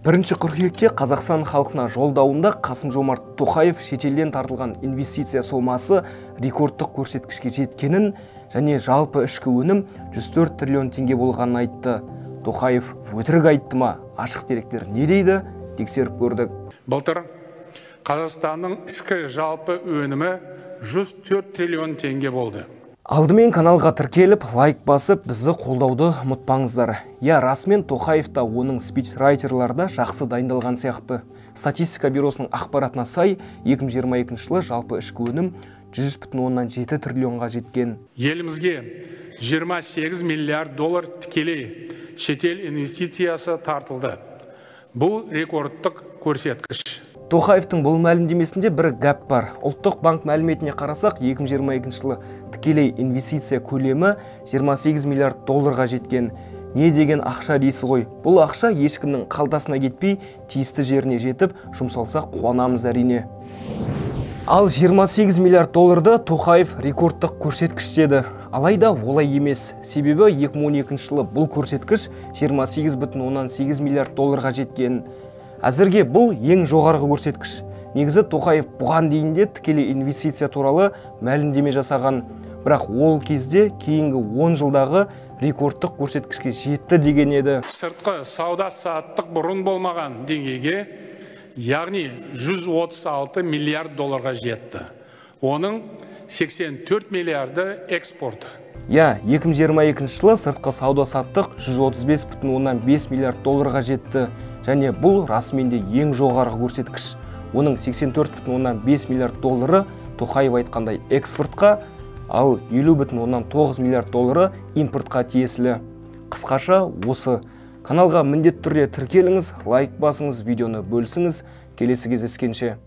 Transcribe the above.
1 қыркүйекте Қазақстан халқына жолдауында Қасым-Жомарт Тоқаев шетелден тартылған инвестиция сомасы рекордтық көрсеткішке жеткенін және жалпы ішкі өнім 104 триллион теңге болғанын айтты. Тоқаев өтірік айтты ма? Ашық деректер не дейді? Тексеріп көрдік. Былтыр Қазақстанның ішкі жалпы өнімі 104 триллион теңге болды. Алдымен каналға тіркеліп, лайк басып, бізді қолдауды ұмытпаңыздар. Расымен Тоқаев та оның спичрайтерларда жақсы дайындалған сияқты. Статистика бюросының ақпаратына сай, 2022 жылы жалпы ішкі өнім 103,7 триллионға жеткен. Елімізге 28 миллиард доллар тікелей шетел инвестициясы тартылды. Бұл рекордтық көрсеткіш. Тоқаевтың бұл мәлімдемесінде бір гәп бар. Ұлттық банк мәліметіне қарасақ, 2022 жылы тікелей инвестиция көлемі 28 миллиард долларға жеткен. Не деген ақша дейсіз ғой? Бұл ақша ешкімнің қалтасына кетпей, тиісті жеріне жетіп, жұмсалса қуанамыз әрине. Ал 28 миллиард долларды Тоқаев рекордтық көрсеткіш деді. Алайда олай емес. Себебі 2012 жылы бұл көрсеткіш 28,8 миллиард долларға жеткен. Әзірге бұл ең жоғарғы көрсеткіш. Негізі Тоқаев бұған дейінде тікелей инвестиция туралы мәлімдеме жасаған. Бірақ ол кезде кейінгі 10 жылдағы рекордтық көрсеткішке жетті деген еді. Сыртқы сауда-саттық бұрын болмаған деңгейге, яғни 136 миллиард долларға жетті. Оның 84 миллиарды экспорт. 2022 жылы сыртқы сауда-саттық 135,5 миллиард долларға жетті. Және бұл расымен де ең жоғарғы көрсеткіш. Оның 84,5 миллиард доллары Тоқаев айтқандай экспортқа, ал 50,9 миллиард доллары импортқа тиесілі. Қысқаша осы. Каналға міндетті түрде тіркеліңіз, лайк басыңыз, видеоны бөлісіңіз. Келесі кездескенше.